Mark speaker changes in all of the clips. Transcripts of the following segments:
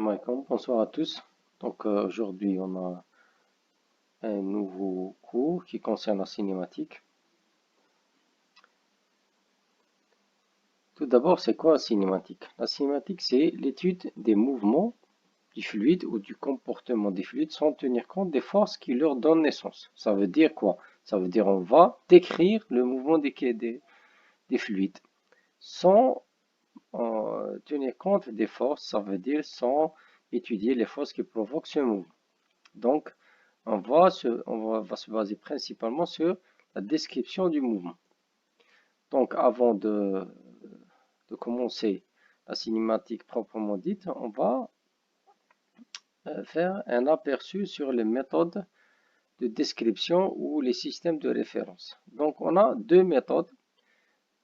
Speaker 1: Salam alaikum, bonsoir à tous. Aujourd'hui on a un nouveau cours qui concerne la cinématique. Tout d'abord, c'est quoi la cinématique? La cinématique, c'est l'étude des mouvements du fluide ou du comportement des fluides sans tenir compte des forces qui leur donnent naissance. Ça veut dire quoi? Ça veut dire on va décrire le mouvement des fluides sans tenir compte des forces, ça veut dire sans étudier les forces qui provoquent ce mouvement. Donc, on va se baser principalement sur la description du mouvement. Donc, avant de commencer la cinématique proprement dite, on va faire un aperçu sur les méthodes de description ou les systèmes de référence. Donc, on a deux méthodes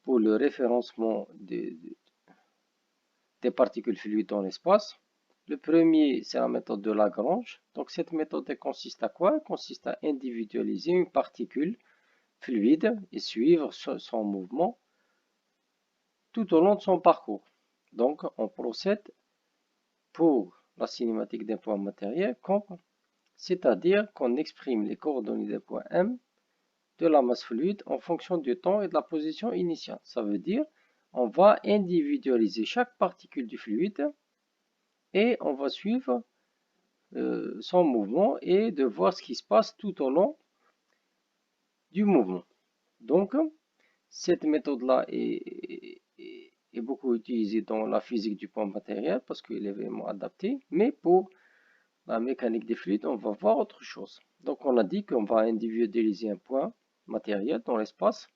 Speaker 1: pour le référencement des particules fluides dans l'espace. Le premier, c'est la méthode de Lagrange. Donc, cette méthode consiste à quoi? Elle consiste à individualiser une particule fluide et suivre son mouvement tout au long de son parcours. Donc, on procède pour la cinématique d'un point matériel, c'est-à-dire qu'on exprime les coordonnées des points M de la masse fluide en fonction du temps et de la position initiale. Ça veut dire on va individualiser chaque particule du fluide et on va suivre son mouvement et de voir ce qui se passe tout au long du mouvement. Donc, cette méthode-là est beaucoup utilisée dans la physique du point matériel parce qu'elle est vraiment adaptée, mais pour la mécanique des fluides, on va voir autre chose. Donc, on a dit qu'on va individualiser un point matériel dans l'espace.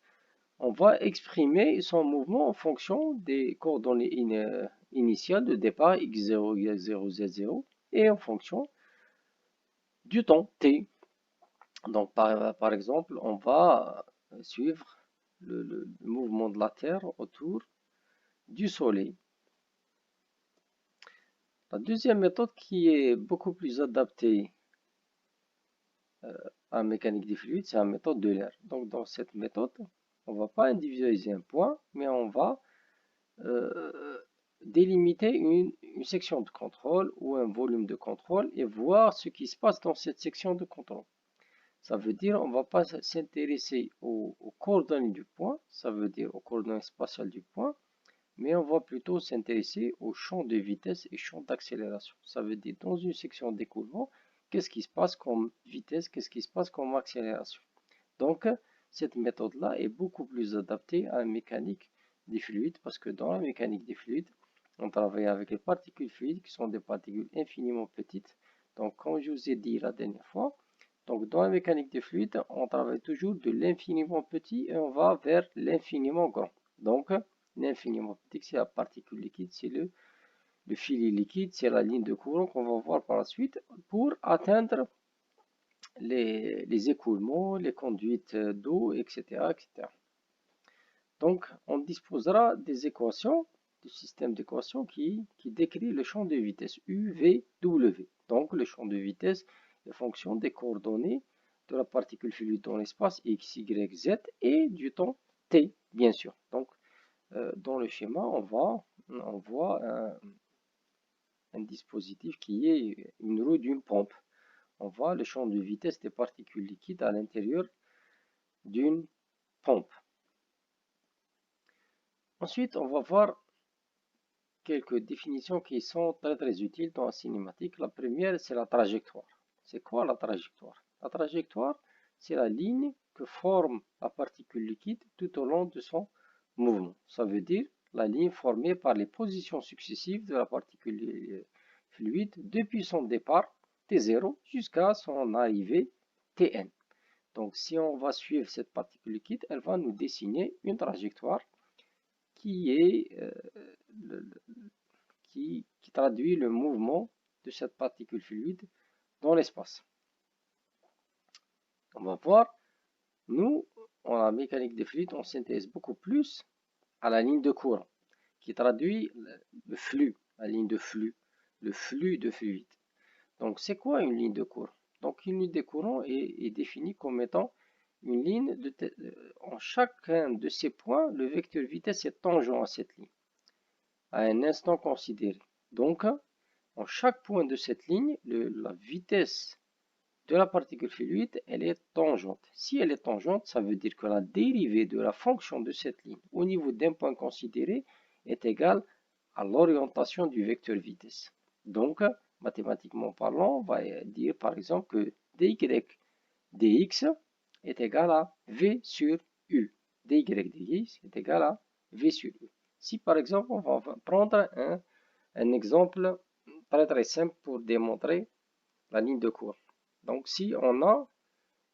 Speaker 1: On va exprimer son mouvement en fonction des coordonnées initiales de départ x0, y0, z0 et en fonction du temps t. Donc, par exemple, on va suivre le mouvement de la Terre autour du Soleil. La deuxième méthode qui est beaucoup plus adaptée à la mécanique des fluides, c'est la méthode de l'air. Donc, dans cette méthode, on ne va pas individualiser un point, mais on va délimiter une section de contrôle ou un volume de contrôle et voir ce qui se passe dans cette section de contrôle. Ça veut dire on ne va pas s'intéresser aux coordonnées du point, ça veut dire aux coordonnées spatiales du point, mais on va plutôt s'intéresser au champ de vitesse et champ d'accélération. Ça veut dire dans une section d'écoulement, qu'est-ce qui se passe comme vitesse, qu'est-ce qui se passe comme accélération. Donc, cette méthode-là est beaucoup plus adaptée à la mécanique des fluides parce que dans la mécanique des fluides, on travaille avec les particules fluides qui sont des particules infiniment petites. Donc, comme je vous ai dit la dernière fois, donc dans la mécanique des fluides, on travaille toujours de l'infiniment petit et on va vers l'infiniment grand. Donc, l'infiniment petit, c'est la particule liquide, c'est le filet liquide, c'est la ligne de courant qu'on va voir par la suite pour atteindre les écoulements, les conduites d'eau, etc., etc. Donc, on disposera des équations, du système d'équations qui décrit le champ de vitesse U, V, W. Donc, le champ de vitesse est fonction des coordonnées de la particule fluide dans l'espace X, Y, Z et du temps T, bien sûr. Donc, dans le schéma, on voit un dispositif qui est une roue d'une pompe. On voit le champ de vitesse des particules liquides à l'intérieur d'une pompe. Ensuite, on va voir quelques définitions qui sont très utiles dans la cinématique. La première, c'est la trajectoire. C'est quoi la trajectoire? La trajectoire, c'est la ligne que forme la particule liquide tout au long de son mouvement. Ça veut dire la ligne formée par les positions successives de la particule fluide depuis son départ T0 jusqu'à son arrivée Tn. Donc, si on va suivre cette particule liquide, elle va nous dessiner une trajectoire qui traduit le mouvement de cette particule fluide dans l'espace. On va voir, nous, en la mécanique des fluides, on s'intéresse beaucoup plus à la ligne de courant, qui traduit le flux, la ligne de flux, le flux de fluide. Donc, c'est quoi une ligne de courant? Donc, une ligne de courant est définie comme étant une ligne en chacun de ces points, le vecteur vitesse est tangent à cette ligne, à un instant considéré. Donc, en chaque point de cette ligne, la vitesse de la particule fluide, elle est tangente. Si elle est tangente, ça veut dire que la dérivée de la fonction de cette ligne au niveau d'un point considéré est égale à l'orientation du vecteur vitesse. Donc, mathématiquement parlant, on va dire par exemple que dy dx est égal à v sur u. dy dx est égal à v sur u. Si par exemple, on va prendre un exemple très simple pour démontrer la ligne de courant. Donc si on a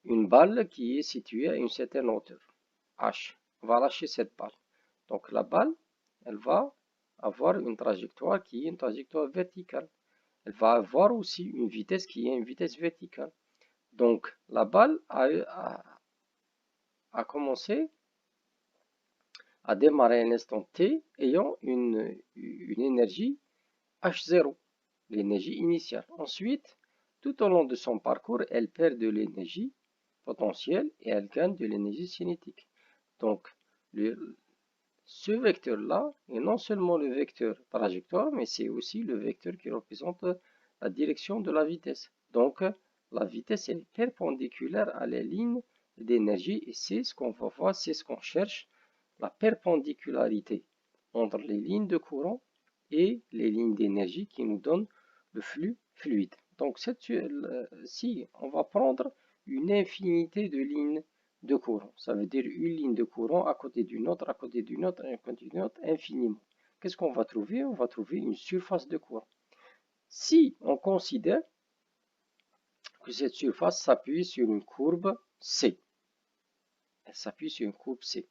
Speaker 1: une balle qui est située à une certaine hauteur, h, on va lâcher cette balle. Donc la balle, elle va avoir une trajectoire qui est une trajectoire verticale. Elle va avoir aussi une vitesse qui est une vitesse verticale. Donc la balle a commencé à démarrer à un instant t ayant une énergie H0, l'énergie initiale. Ensuite, tout au long de son parcours, elle perd de l'énergie potentielle et elle gagne de l'énergie cinétique. Donc, ce vecteur-là est non seulement le vecteur trajectoire, mais c'est aussi le vecteur qui représente la direction de la vitesse. Donc, la vitesse est perpendiculaire à la ligne d'énergie et c'est ce qu'on va voir, c'est ce qu'on cherche, la perpendicularité entre les lignes de courant et les lignes d'énergie qui nous donnent le flux fluide. Donc, si on va prendre une infinité de lignes de courant, ça veut dire une ligne de courant à côté d'une autre, à côté d'une autre, à côté d'une autre, infiniment. Qu'est-ce qu'on va trouver? On va trouver une surface de courant. Si on considère que cette surface s'appuie sur une courbe C, elle s'appuie sur une courbe C.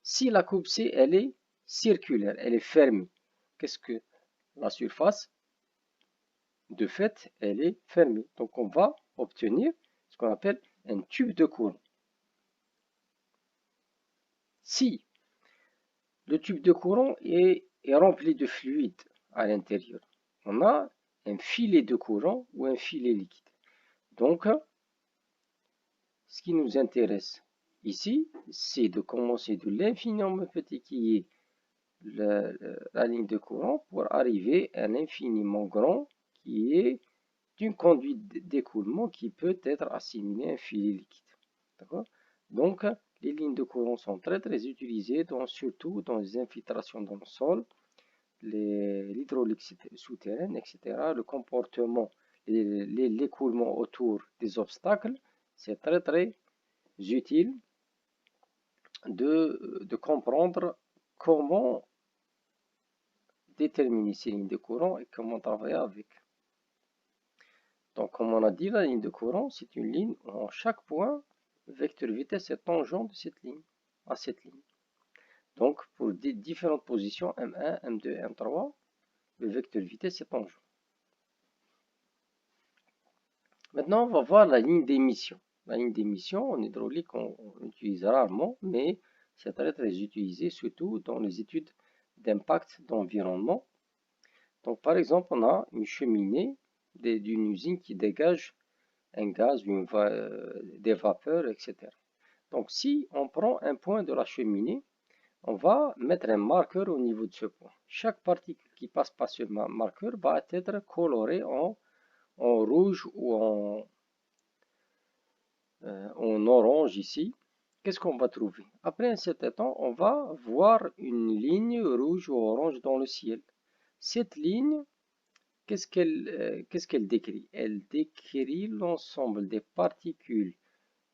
Speaker 1: Si la courbe C, elle est circulaire, elle est fermée, qu'est-ce que la surface? De fait, elle est fermée. Donc, on va obtenir ce qu'on appelle un tube de courant. Si le tube de courant est rempli de fluide à l'intérieur, on a un filet de courant ou un filet liquide. Donc, ce qui nous intéresse ici, c'est de commencer de l'infiniment petit qui est la ligne de courant pour arriver à l'infiniment grand qui est d'une conduite d'écoulement qui peut être assimilée à un filet liquide. Donc, les lignes de courant sont très utilisées, surtout dans les infiltrations dans le sol, l'hydraulique souterraine, etc. Le comportement, l'écoulement autour des obstacles, c'est très utile de comprendre comment déterminer ces lignes de courant et comment travailler avec. Donc, comme on a dit, la ligne de courant, c'est une ligne où en chaque point, le vecteur vitesse est tangent de cette ligne, à cette ligne. Donc, pour des différentes positions, M1, M2, M3, le vecteur vitesse est tangent. Maintenant, on va voir la ligne d'émission. La ligne d'émission, en hydraulique, on utilise rarement, mais c'est très utilisé, surtout dans les études d'impact d'environnement. Donc, par exemple, on a une cheminée d'une usine qui dégage un gaz, des vapeurs, etc. Donc, si on prend un point de la cheminée, on va mettre un marqueur au niveau de ce point. Chaque particule qui passe par ce marqueur va être colorée en rouge ou en orange ici. Qu'est-ce qu'on va trouver? Après un certain temps, on va voir une ligne rouge ou orange dans le ciel. Cette ligne, qu'est-ce qu'elle décrit? Elle décrit l'ensemble des particules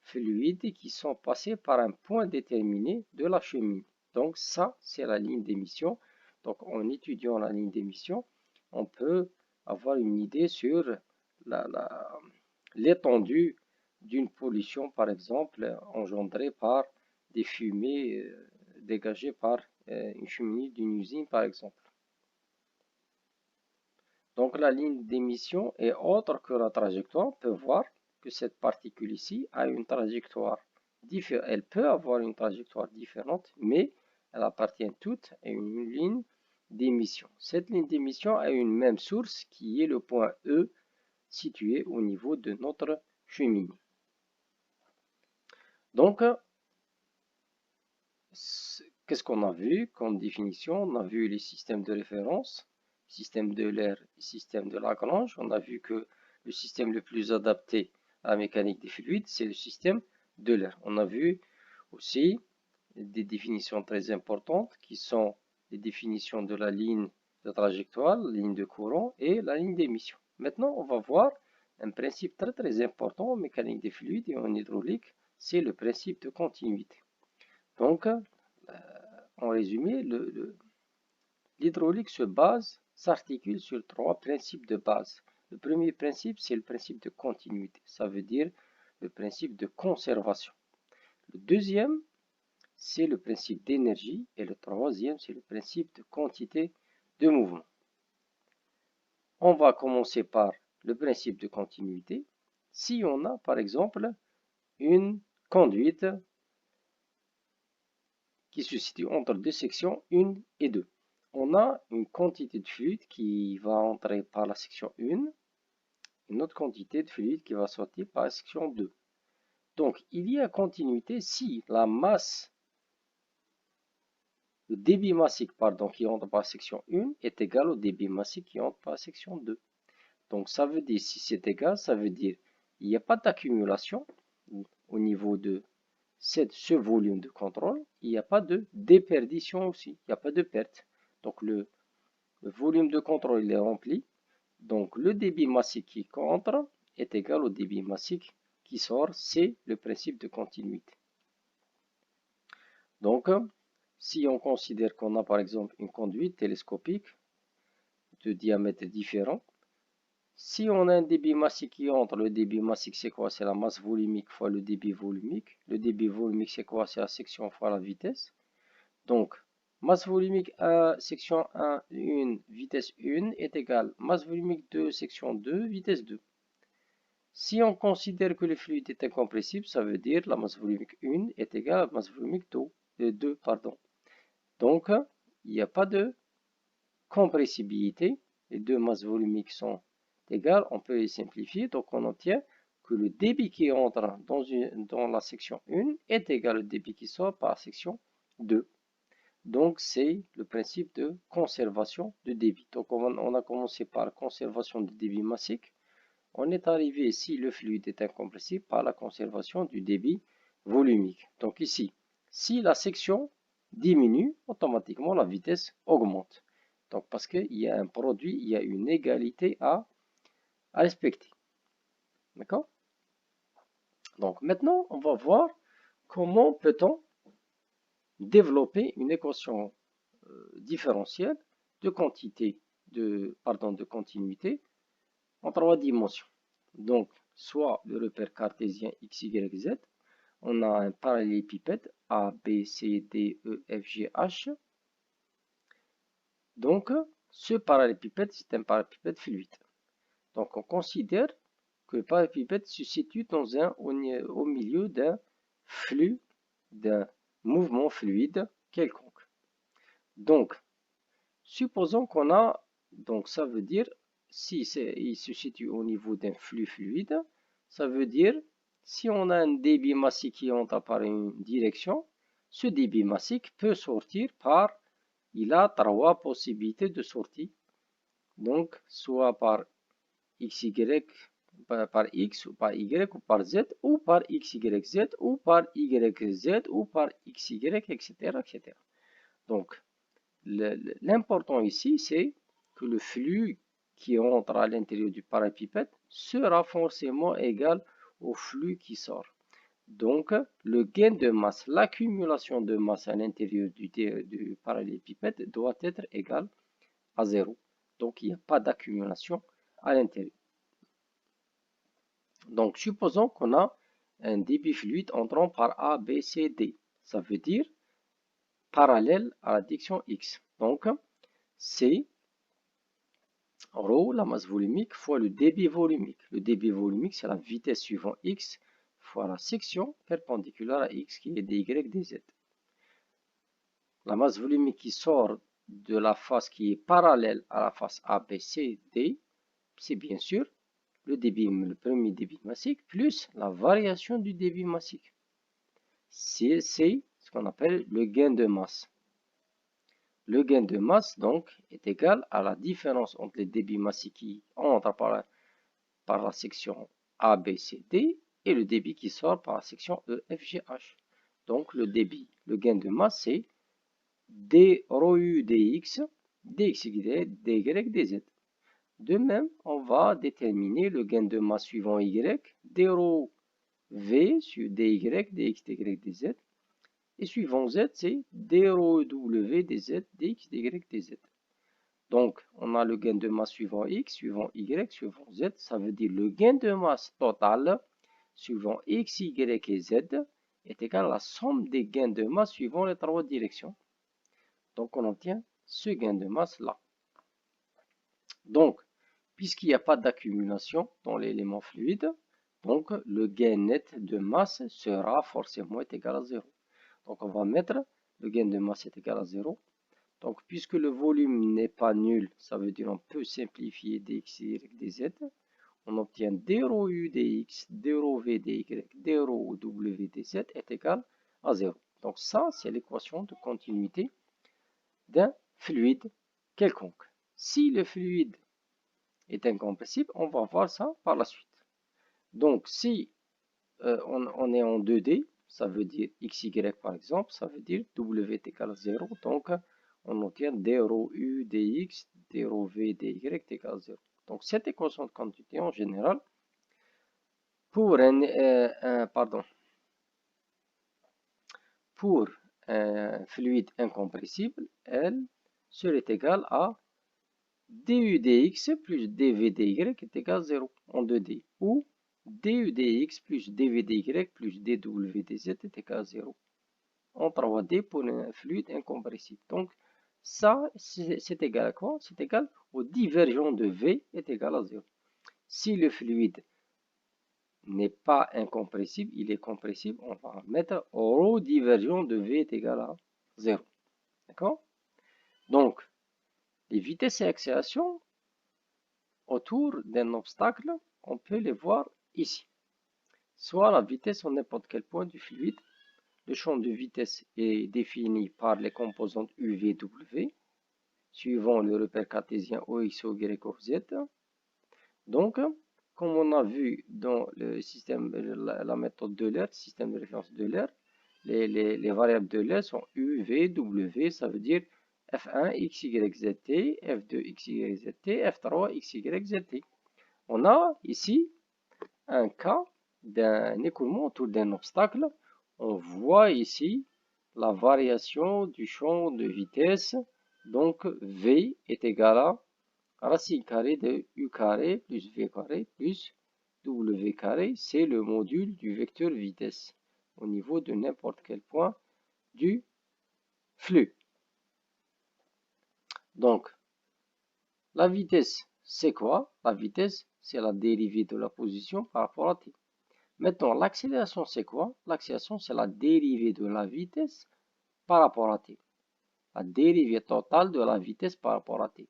Speaker 1: fluides qui sont passées par un point déterminé de la cheminée. Donc ça, c'est la ligne d'émission. Donc en étudiant la ligne d'émission, on peut avoir une idée sur l'étendue d'une pollution, par exemple, engendrée par des fumées dégagées par une cheminée d'une usine, par exemple. Donc la ligne d'émission est autre que la trajectoire. On peut voir que cette particule ici a une trajectoire différente. Elle peut avoir une trajectoire différente, mais elle appartient toute à une ligne d'émission. Cette ligne d'émission a une même source qui est le point E situé au niveau de notre cheminée. Donc, qu'est-ce qu'on a vu comme définition? On a vu les systèmes de référence système d'Euler et système de Lagrange. On a vu que le système le plus adapté à la mécanique des fluides, c'est le système d'Euler. On a vu aussi des définitions très importantes qui sont les définitions de la ligne de trajectoire, la ligne de courant et la ligne d'émission. Maintenant, on va voir un principe très important en mécanique des fluides et en hydraulique, c'est le principe de continuité. Donc, en résumé, l'hydraulique s'articule sur trois principes de base. Le premier principe, c'est le principe de continuité. Ça veut dire le principe de conservation. Le deuxième, c'est le principe d'énergie. Et le troisième, c'est le principe de quantité de mouvement. On va commencer par le principe de continuité. Si on a, par exemple, une conduite qui se situe entre deux sections 1 et 2. On a une quantité de fluide qui va entrer par la section 1, une autre quantité de fluide qui va sortir par la section 2. Donc, il y a continuité si la masse, le débit massique, pardon, qui entre par la section 1 est égal au débit massique qui entre par la section 2. Donc, ça veut dire, si c'est égal, ça veut dire il n'y a pas d'accumulation au niveau de ce volume de contrôle, il n'y a pas de déperdition aussi, il n'y a pas de perte. Donc le volume de contrôle il est rempli, donc le débit massique qui entre est égal au débit massique qui sort, c'est le principe de continuité. Donc si on considère qu'on a par exemple une conduite télescopique de diamètre différent, si on a un débit massique qui entre, le débit massique c'est quoi? C'est la masse volumique fois le débit volumique. Le débit volumique c'est quoi? C'est la section fois la vitesse. Donc, masse volumique à section 1, vitesse 1 est égale masse volumique 2, section 2, vitesse 2. Si on considère que le fluide est incompressible, ça veut dire la masse volumique 1 est égale à la masse volumique 2. Donc, il n'y a pas de compressibilité. Les deux masses volumiques sont égales. On peut les simplifier. Donc, on obtient que le débit qui entre dans la section 1 est égal au débit qui sort par la section 2. Donc, c'est le principe de conservation de débit. Donc, on a commencé par conservation du débit massique. On est arrivé, si le fluide est incompressible, par la conservation du débit volumique. Donc ici, si la section diminue, automatiquement la vitesse augmente. Donc parce qu'il y a un produit, il y a une égalité à respecter. D'accord? Donc maintenant, on va voir comment peut-on développer une équation différentielle de continuité en trois dimensions. Donc, soit le repère cartésien x, y, z, on a un parallélépipède A, B, C, D, E, F, G, H. Donc, ce parallélépipède, c'est un parallélépipède fluide. Donc, on considère que le parallélépipède se situe au milieu d'un flux, d'un mouvement fluide quelconque. Donc, supposons qu'on a, donc ça veut dire, si il se situe au niveau d'un flux fluide, ça veut dire, si on a un débit massique qui entre par une direction, ce débit massique peut sortir il a trois possibilités de sortie. Donc, soit par XY, par X, ou par Y, ou par Z, ou par XYZ, ou par YZ, ou par XY, etc., etc. Donc, l'important ici, c'est que le flux qui entre à l'intérieur du parallélépipède sera forcément égal au flux qui sort. Donc, le gain de masse, l'accumulation de masse à l'intérieur du parallélépipède doit être égal à 0. Donc, il n'y a pas d'accumulation à l'intérieur. Donc, supposons qu'on a un débit fluide entrant par A, B, C, D. Ça veut dire parallèle à la direction X. Donc, c'est ρ, la masse volumique, fois le débit volumique. Le débit volumique, c'est la vitesse suivant x fois la section perpendiculaire à x qui est dy dz. La masse volumique qui sort de la face qui est parallèle à la face ABCD, c'est bien sûr le premier débit massique plus la variation du débit massique. C'est ce qu'on appelle le gain de masse. le gain de masse donc est égal à la différence entre les débits massiques qui entrent par la section A, B, C, D et le débit qui sort par la section E, F, G, H. Donc le débit, le gain de masse c'est d rho u dx, dxy, dy, dz. De même, on va déterminer le gain de masse suivant y, d rho v sur dy, dx, dy, dz. Et suivant z, c'est d rho w dz, dx, dy, dz. Donc, on a le gain de masse suivant x, suivant y, suivant z. Ça veut dire le gain de masse total suivant x, y et z est égal à la somme des gains de masse suivant les trois directions. Donc, on obtient ce gain de masse-là. Donc, puisqu'il n'y a pas d'accumulation dans l'élément fluide, donc le gain net de masse sera forcément égal à 0. Donc, on va mettre le gain de masse est égal à 0. Donc, puisque le volume n'est pas nul, ça veut dire on peut simplifier dx, y, dz. On obtient d rho u dx, d rho v dy, d rho w dz est égal à 0. Donc ça, c'est l'équation de continuité d'un fluide quelconque. Si le fluide est incompressible, on va voir ça par la suite. Donc si on est en 2D, ça veut dire xy par exemple, ça veut dire w est égal à 0. Donc on obtient d rho u dx, d rho v dy est égal à 0. Donc cette équation de continuité en général, pour pour un fluide incompressible, elle serait égale à du dx plus dv dy est égal à 0 en 2D, ou du dx plus dv dy plus dw dz est égal à 0 en 3D pour un fluide incompressible. Donc ça, c'est égal à quoi? C'est égal au divergent de v est égal à 0. Si le fluide n'est pas incompressible, il est compressible, on va mettre rho divergent de v est égal à 0. D'accord? Donc, les vitesses et accélérations autour d'un obstacle, on peut les voir ici. Soit la vitesse en n'importe quel point du fluide. Le champ de vitesse est défini par les composantes u, v, w, suivant le repère cartésien OX, OY, OZ. Donc, comme on a vu dans le système, la méthode d'Euler, système de référence d'Euler, les variables d'Euler sont u, v, w, ça veut dire f1, x, y, z, t, f2, x, y, z, t, f3, x, y, z, t. On a ici un cas d'un écoulement autour d'un obstacle. On voit ici la variation du champ de vitesse. Donc, v est égal à racine carrée de u carré plus v carré plus w carré. C'est le module du vecteur vitesse au niveau de n'importe quel point du flux. Donc, la vitesse, c'est quoi? La vitesse, c'est la dérivée de la position par rapport à t. Maintenant, l'accélération, c'est quoi? L'accélération, c'est la dérivée de la vitesse par rapport à t. La dérivée totale de la vitesse par rapport à t.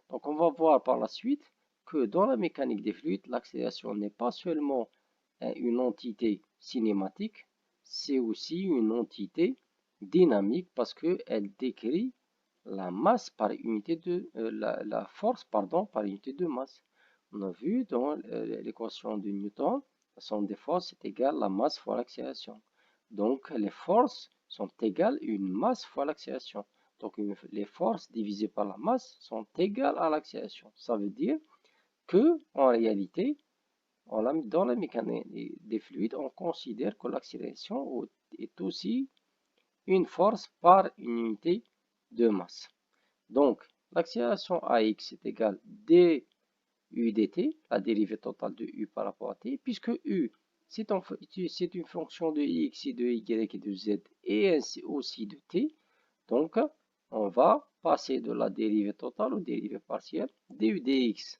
Speaker 1: Donc, on va voir par la suite que dans la mécanique des fluides, l'accélération n'est pas seulement une entité cinématique, c'est aussi une entité dynamique parce qu'elle décrit la masse par unité de la force par unité de masse. On a vu dans l'équation de Newton, la somme des forces est égale à la masse fois l'accélération. Donc les forces sont égales à une masse fois l'accélération. Donc les forces divisées par la masse sont égales à l'accélération. Ça veut dire que en réalité, dans la mécanique des fluides, on considère que l'accélération est aussi une force par une unité de masse. Donc, l'accélération AX est égale du dt, la dérivée totale de u par rapport à t, puisque u, c'est une fonction de x, de y et de z, et ainsi aussi de t. Donc, on va passer de la dérivée totale aux dérivées partielles, du dx,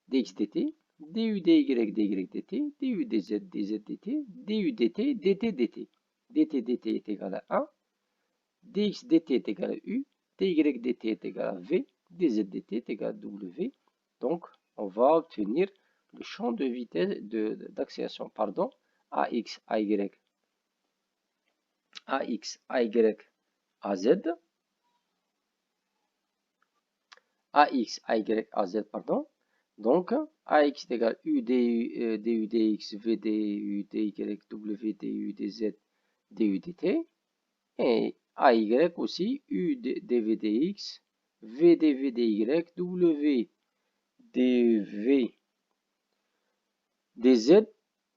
Speaker 1: dx dt, du dy, dy dt, du dz, dz dt, du dt, dt dt. dt dt est égal à 1, dx dt est égal à u, dy dt est égal à v, dz dt est égal à w. Donc, on va obtenir le champ de vitesse d'accélération, ax, ay, ax, ay, az, AX, AY, AZ, pardon. Donc, AX est égal U, DU, DU, DX, V, DU, DY, W, DU, DZ, DU, DT. Et AY aussi, U, DV, DX, V, DV, DY, W, DV, DZ,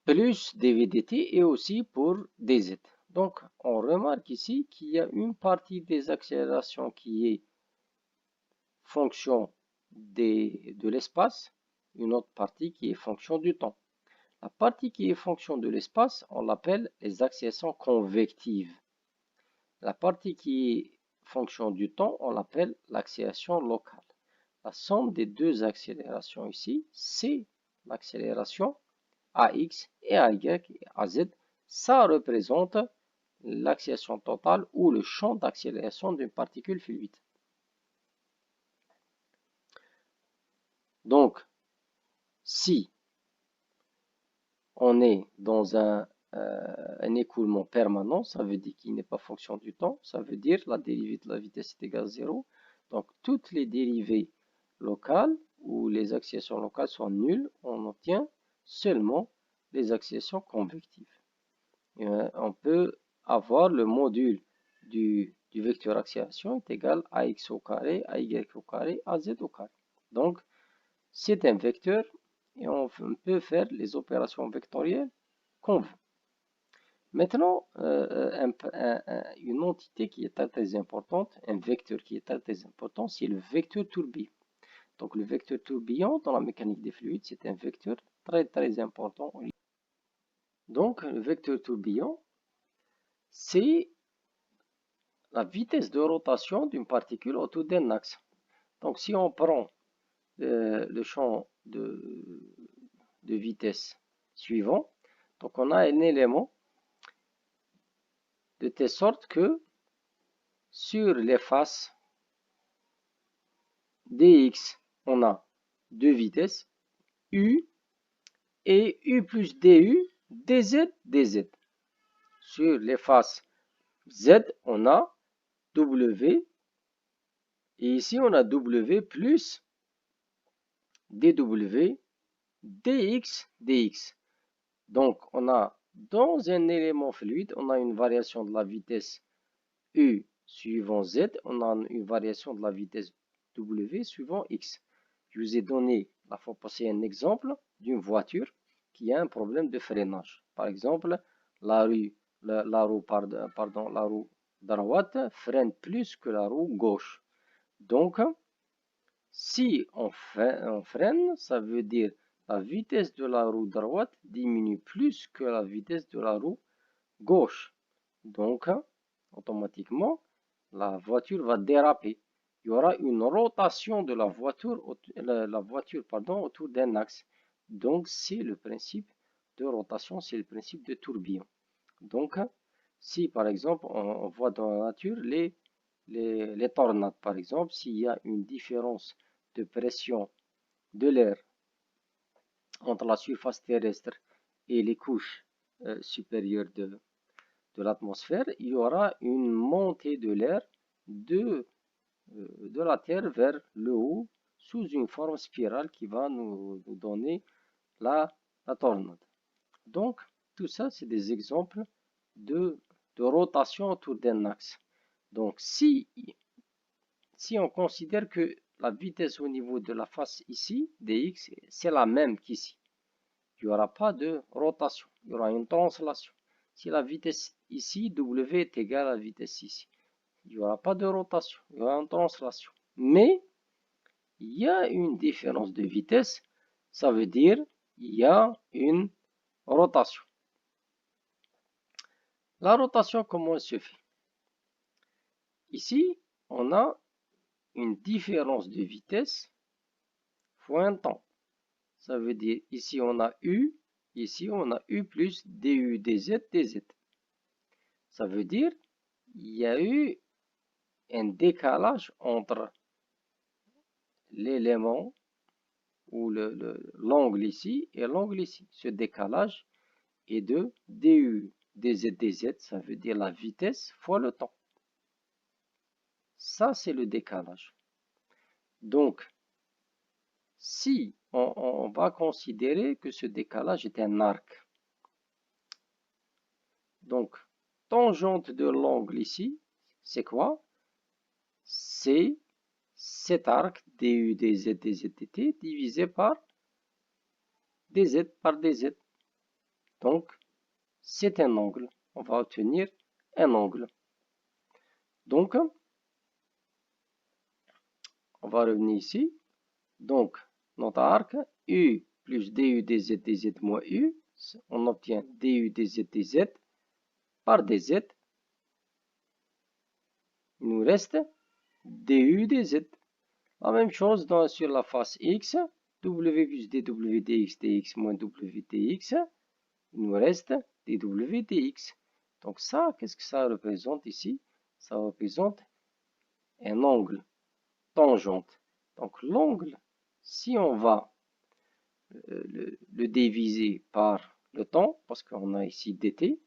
Speaker 1: plus DVDT et aussi pour DZ. Donc, on remarque ici qu'il y a une partie des accélérations qui est fonction de l'espace, une autre partie qui est fonction du temps. La partie qui est fonction de l'espace, on l'appelle les accélérations convectives. La partie qui est fonction du temps, on l'appelle l'accélération locale. La somme des deux accélérations ici, c'est l'accélération AX et AY et AZ. Ça représente l'accélération totale ou le champ d'accélération d'une particule fluide. Donc, si on est dans un écoulement permanent, ça veut dire qu'il n'est pas fonction du temps, ça veut dire la dérivée de la vitesse est égale à 0. Donc, toutes les dérivées locales ou les accélérations locales sont nulles, on obtient seulement les accélérations convectives. Et on peut avoir le module du vecteur accélération est égal à x au carré, à y au carré, à z au carré. Donc, c'est un vecteur et on peut faire les opérations vectorielles qu'on veut. Maintenant, une entité qui est très importante, un vecteur qui est très important, c'est le vecteur tourbillon. Donc, le vecteur tourbillon dans la mécanique des fluides, c'est un vecteur très important. Donc, le vecteur tourbillon, c'est la vitesse de rotation d'une particule autour d'un axe. Donc, si on prend le champ de vitesse suivant, donc on a un élément de telle sorte que sur les faces dx, on a deux vitesses, u et u plus du, dz, dz. Sur les faces z, on a w, et ici on a w plus dw, dx, dx. Donc, on a dans un élément fluide, on a une variation de la vitesse u suivant z, on a une variation de la vitesse w suivant x. Je vous ai donné la fois passée un exemple d'une voiture qui a un problème de freinage. Par exemple, la roue droite freine plus que la roue gauche. Donc, si on freine, ça veut dire la vitesse de la roue droite diminue plus que la vitesse de la roue gauche. Donc, automatiquement, la voiture va déraper. Il y aura une rotation de la voiture autour d'un axe. Donc, c'est le principe de rotation, c'est le principe de tourbillon. Donc, si par exemple, on voit dans la nature les tornades, par exemple, s'il y a une différence de pression de l'air entre la surface terrestre et les couches supérieures de l'atmosphère, il y aura une montée de l'air de la Terre vers le haut sous une forme spirale qui va nous donner la tornade. Donc, tout ça, c'est des exemples de rotation autour d'un axe. Donc, si on considère que la vitesse au niveau de la face ici, dx, c'est la même qu'ici, il n'y aura pas de rotation, il y aura une translation. Si la vitesse ici, w est égale à la vitesse ici, il n'y aura pas de rotation, il y aura une translation. Mais, il y a une différence de vitesse, ça veut dire il y a une rotation. La rotation, comment elle se fait? Ici, on a une différence de vitesse fois un temps. Ça veut dire ici on a U, ici on a U plus du, dz, dz. Ça veut dire il y a eu un décalage entre l'élément ou l'angle ici et l'angle ici. Ce décalage est de du, dz, dz, ça veut dire la vitesse fois le temps. Ça, c'est le décalage. Donc, si on va considérer que ce décalage est un arc, donc tangente de l'angle ici, c'est quoi? C'est cet arc DU, DZ, DZ, DT divisé par DZ par DZ. Donc, c'est un angle. On va obtenir un angle. Donc, on va revenir ici. Donc, notre arc, U plus DU, DZ, DZ moins U, on obtient DU, DZ, DZ par DZ. Il nous reste DU, DZ. La même chose sur la face X, W plus DW, DX, DX moins W, DX. Il nous reste dW, dx. Donc ça, qu'est-ce que ça représente ici? Ça représente un angle tangente. Donc l'angle, si on va le diviser par le temps, parce qu'on a ici dt,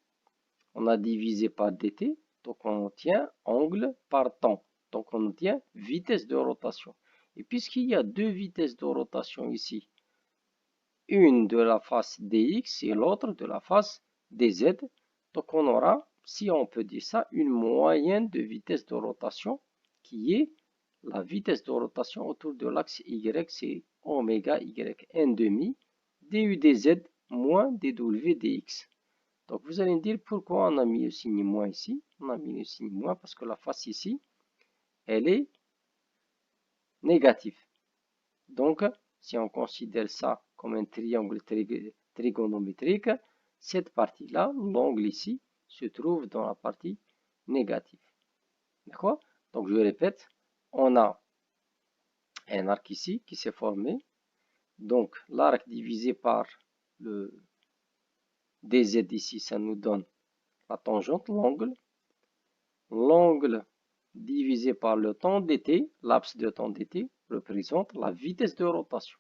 Speaker 1: on a divisé par dt, donc on obtient angle par temps. Donc on obtient vitesse de rotation. Et puisqu'il y a deux vitesses de rotation ici, une de la face dx et l'autre de la face dz, donc on aura, si on peut dire ça, une moyenne de vitesse de rotation qui est la vitesse de rotation autour de l'axe y, c'est oméga y 1,5 du dz moins dw dx. Donc vous allez me dire pourquoi on a mis le signe moins ici. On a mis le signe moins parce que la face ici, elle est négative. Donc, si on considère ça comme un triangle trigonométrique, cette partie-là, l'angle ici, se trouve dans la partie négative. D'accord? Donc, je répète, on a un arc ici qui s'est formé. Donc, l'arc divisé par le dz ici, ça nous donne la tangente, l'angle. L'angle divisé par le temps dt, laps de temps dt, représente la vitesse de rotation.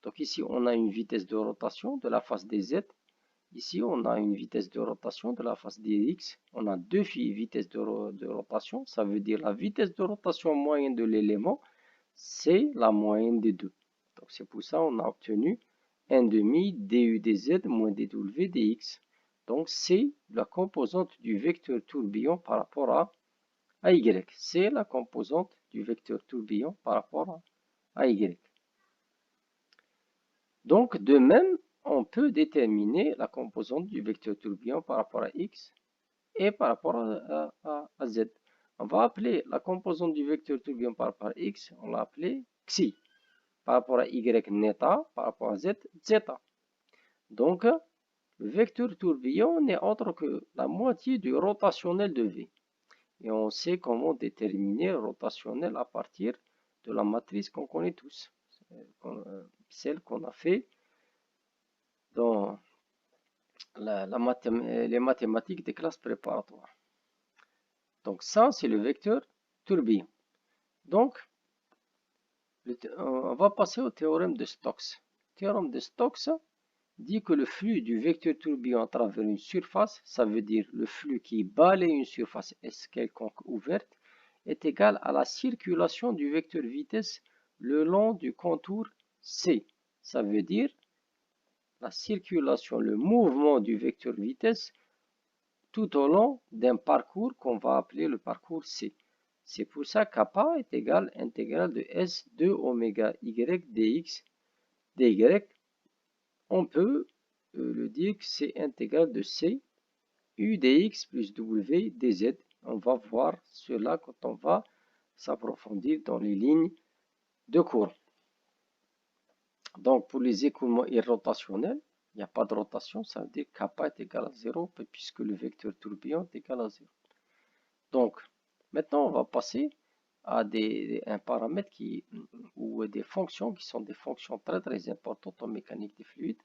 Speaker 1: Donc ici, on a une vitesse de rotation de la face dz. Ici, on a une vitesse de rotation de la face dx. On a deux vitesses de rotation. Ça veut dire la vitesse de rotation moyenne de l'élément, c'est la moyenne des deux. Donc c'est pour ça qu'on a obtenu 1,5 du dz moins dw dx. Donc c'est la composante du vecteur tourbillon par rapport à y. C'est la composante du vecteur tourbillon par rapport à y. Donc, de même, on peut déterminer la composante du vecteur tourbillon par rapport à x et par rapport à z. On va appeler la composante du vecteur tourbillon par rapport à x, on l'a appelé xi. Par rapport à y, neta, par rapport à z, zeta. Donc, le vecteur tourbillon n'est autre que la moitié du rotationnel de v. Et on sait comment déterminer le rotationnel à partir de la matrice qu'on connaît tous. Celle qu'on a fait dans les mathématiques des classes préparatoires. Donc ça, c'est le vecteur tourbillon. Donc, on va passer au théorème de Stokes. Le théorème de Stokes dit que le flux du vecteur tourbillon à travers une surface, ça veut dire le flux qui balaye une surface S quelconque ouverte, est égal à la circulation du vecteur vitesse le long du contour C. Ça veut dire la circulation, le mouvement du vecteur vitesse tout au long d'un parcours qu'on va appeler le parcours C. C'est pour ça qu'A est égal à l'intégrale de S de oméga y dx dy. On peut le dire que c'est intégral de C u dx plus w dz. On va voir cela quand on va s'approfondir dans les lignes de courant. Donc pour les écoulements irrotationnels, il n'y a pas de rotation, ça veut dire qu'A est égal à 0 puisque le vecteur tourbillon est égal à 0. Donc maintenant on va passer à un paramètre ou des fonctions qui sont des fonctions très importantes en mécanique des fluides.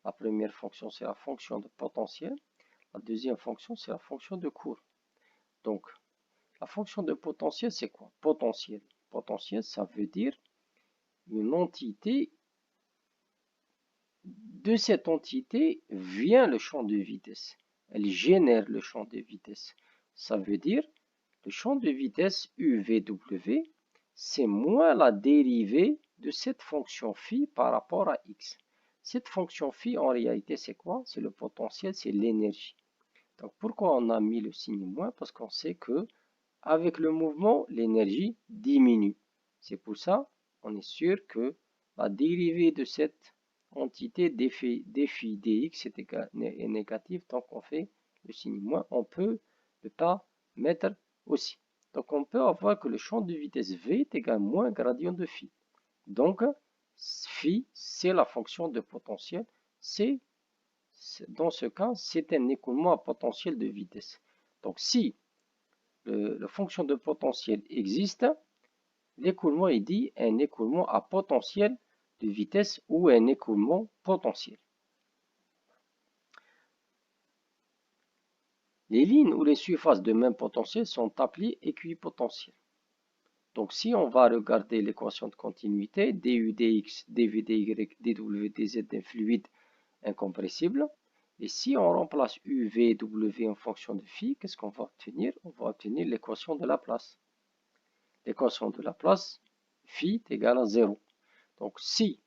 Speaker 1: La première fonction c'est la fonction de potentiel. La deuxième fonction c'est la fonction de courant. Donc la fonction de potentiel c'est quoi? Potentiel. Potentiel ça veut dire une entité. De cette entité vient le champ de vitesse. Elle génère le champ de vitesse. Ça veut dire le champ de vitesse UVW c'est moins la dérivée de cette fonction phi par rapport à x. Cette fonction phi, en réalité, c'est quoi? C'est le potentiel, c'est l'énergie. Donc, pourquoi on a mis le signe moins? Parce qu'on sait que avec le mouvement, l'énergie diminue. C'est pour ça, on est sûr que la dérivée de cette entité dφ dx est négative. Donc, on fait le signe moins. On peut ne pas mettre aussi. Donc, on peut avoir que le champ de vitesse v est égal à moins gradient de phi. Donc, phi, c'est la fonction de potentiel. Dans ce cas, c'est un écoulement à potentiel de vitesse. Donc, si la fonction de potentiel existe, l'écoulement est dit un écoulement à potentiel de vitesse ou un écoulement potentiel. Les lignes ou les surfaces de même potentiel sont appelées équipotentielles. Donc si on va regarder l'équation de continuité, du dx, dv dy, dw dz d'un fluide incompressible, et si on remplace u, v, w en fonction de phi, qu'est-ce qu'on va obtenir? On va obtenir l'équation de Laplace. L'équation de Laplace, phi est égal à 0. Donc si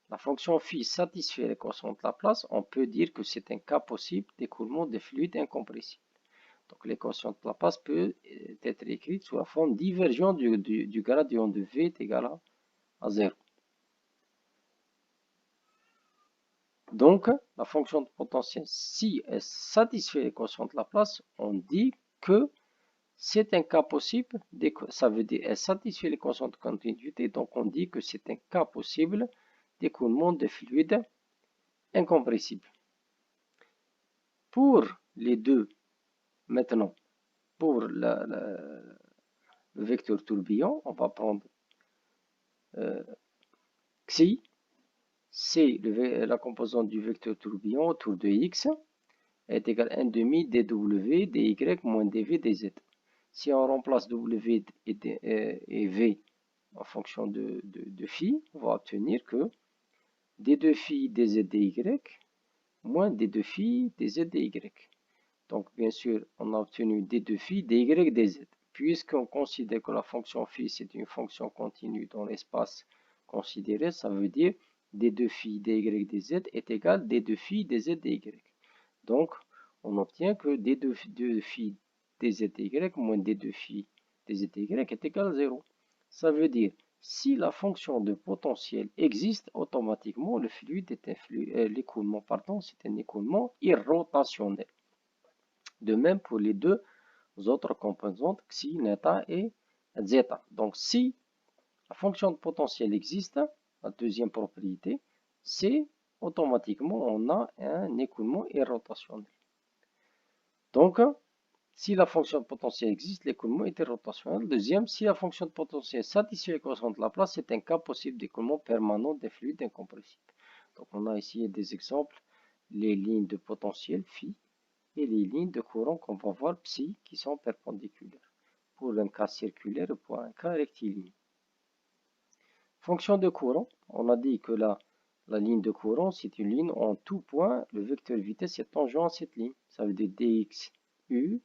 Speaker 1: la fonction phi satisfait l'équation de Laplace, on peut dire que c'est un cas possible d'écoulement des fluides incompressibles. Donc l'équation de Laplace peut être écrite sous la forme divergente du gradient de V est égal à 0. Donc la fonction de potentiel, si elle satisfait l'équation de Laplace, on dit que c'est un cas possible, ça veut dire elle satisfait l'équation de continuité, donc on dit que c'est un cas possible d'écoulement de fluides incompressibles. Pour les deux, maintenant, pour le vecteur tourbillon, on va prendre xi, c'est la composante du vecteur tourbillon autour de x est égale à 1 demi dw dy moins dv dz. Si on remplace w et v en fonction de phi, on va obtenir que d2 phi dz dy moins d2 phi dz dy. Donc bien sûr, on a obtenu d2 phi dy dz. Puisqu'on considère que la fonction phi c'est une fonction continue dans l'espace considéré, ça veut dire d2 phi dy dz est égal à d2 phi dz dy. Donc, on obtient que d2 phi dz dy moins d2 phi dz dy est égal à 0. Ça veut dire, si la fonction de potentiel existe, automatiquement, le fluide est un l'écoulement, pardon, c'est un écoulement irrotationnel. De même pour les deux autres composantes, xi, neta et zeta. Donc, si la fonction de potentiel existe, la deuxième propriété, c'est automatiquement on a un écoulement irrotationnel. Donc, si la fonction de potentiel existe, l'écoulement est irrotationnel. Deuxième, si la fonction de potentiel satisfait l'équation de Laplace, c'est un cas possible d'écoulement permanent des fluides incompressibles. Donc, on a ici des exemples, les lignes de potentiel phi et les lignes de courant qu'on va voir psi qui sont perpendiculaires pour un cas circulaire ou pour un cas rectiligne. Fonction de courant, on a dit que la ligne de courant, c'est une ligne en tout point, le vecteur vitesse est tangent à cette ligne. Ça veut dire dx u,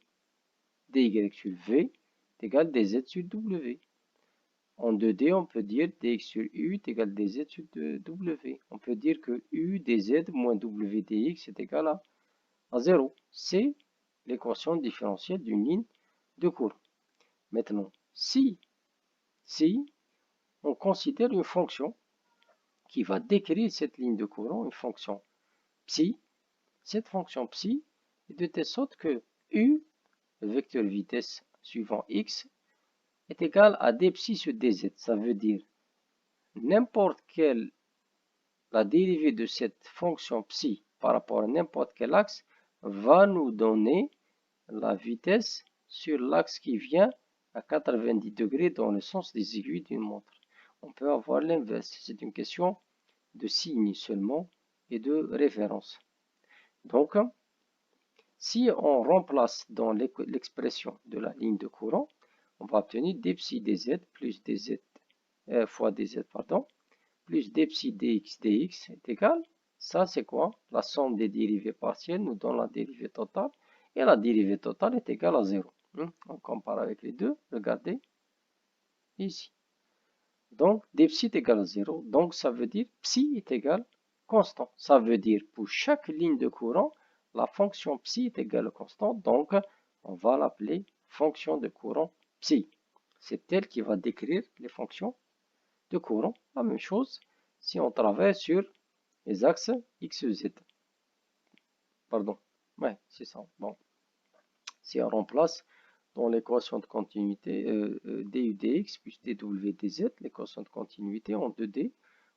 Speaker 1: dy sur v est égal à dz sur w. En 2D, on peut dire dx sur u est égal à dz sur w. On peut dire que u dz moins w dx est égal à 0. C'est l'équation différentielle d'une ligne de courant. Maintenant, si on considère une fonction qui va décrire cette ligne de courant, une fonction psi, cette fonction psi est de telle sorte que u, le vecteur vitesse suivant x, est égal à d psi sur dz. Ça veut dire n'importe quelle, la dérivée de cette fonction psi par rapport à n'importe quel axe va nous donner la vitesse sur l'axe qui vient à 90 degrés dans le sens des aiguilles d'une montre. On peut avoir l'inverse. C'est une question de signe seulement et de référence. Donc, si on remplace dans l'expression de la ligne de courant, on va obtenir d psi dz plus dz fois dz, pardon, plus d psi dx dx est égal. Ça, c'est quoi? La somme des dérivées partielles nous donne la dérivée totale. Et la dérivée totale est égale à 0. On compare avec les deux. Regardez. ici. Donc, dψ est égal à 0. Donc, ça veut dire psi est égal constant. Ça veut dire pour chaque ligne de courant, la fonction psi est égale à constant. Donc, on va l'appeler fonction de courant psi. C'est elle qui va décrire les fonctions de courant. La même chose si on travaille sur les axes x, z. Pardon. Ouais, c'est ça. Bon. Si on remplace dans l'équation de continuité du dx plus dw dz, l'équation de continuité en 2D,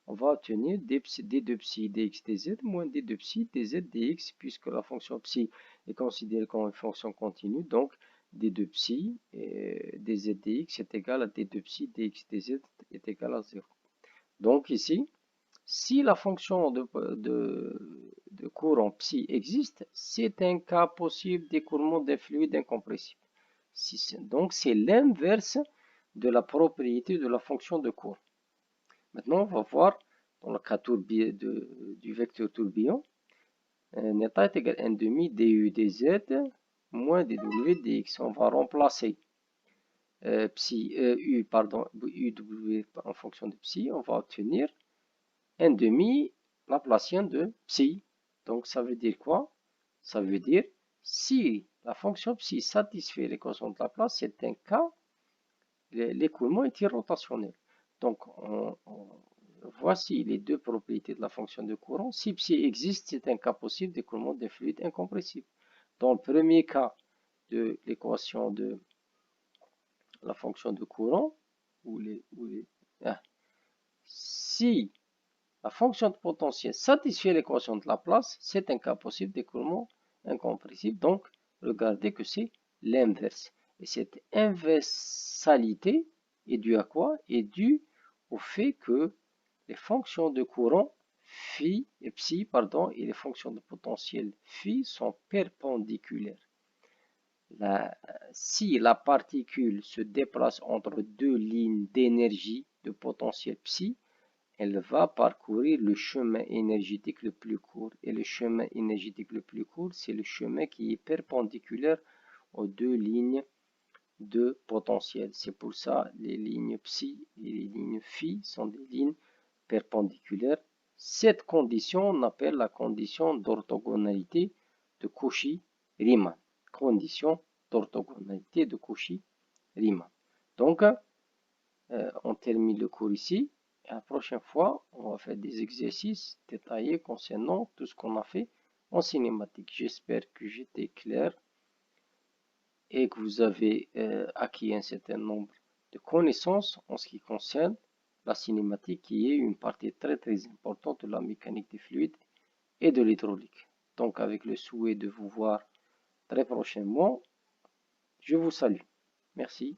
Speaker 1: on va obtenir d de psi dx dz moins d de psi dz dx, puisque la fonction psi est considérée comme une fonction continue, donc d de psi dz dx est égal à d de psi dx dz est égal à 0. Donc ici, si la fonction de courant psi existe, c'est un cas possible d'écoulement d'un fluide incompressible. Donc, c'est l'inverse de la propriété de la fonction de courant. Maintenant, on va voir dans le cas du vecteur tourbillon, un état est égal à 1 demi du dz moins dw dx. On va remplacer uw en fonction de psi, on va obtenir 1 demi laplacien de psi. Donc ça veut dire quoi? Ça veut dire si la fonction psi satisfait l'équation de Laplace, c'est un cas, l'écoulement est irrotationnel. Donc voici les deux propriétés de la fonction de courant. Si psi existe, c'est un cas possible d'écoulement des fluides incompressibles. Dans le premier cas de l'équation de la fonction de courant, si la fonction de potentiel satisfait l'équation de Laplace, c'est un cas possible d'écoulement incompressible. Donc, regardez que c'est l'inverse. Et cette inversalité est due à quoi? Est due au fait que les fonctions de courant phi et psi, pardon, et les fonctions de potentiel phi sont perpendiculaires. Si la particule se déplace entre deux lignes d'énergie de potentiel psi, elle va parcourir le chemin énergétique le plus court. Et le chemin énergétique le plus court, c'est le chemin qui est perpendiculaire aux deux lignes de potentiel. C'est pour ça les lignes psi et les lignes phi sont des lignes perpendiculaires. Cette condition, on appelle la condition d'orthogonalité de Cauchy-Riemann. Condition d'orthogonalité de Cauchy-Riemann. Donc, on termine le cours ici. Et la prochaine fois, on va faire des exercices détaillés concernant tout ce qu'on a fait en cinématique. J'espère que j'étais clair et que vous avez acquis un certain nombre de connaissances en ce qui concerne la cinématique, qui est une partie très importante de la mécanique des fluides et de l'hydraulique. Donc, avec le souhait de vous voir très prochainement, je vous salue. Merci.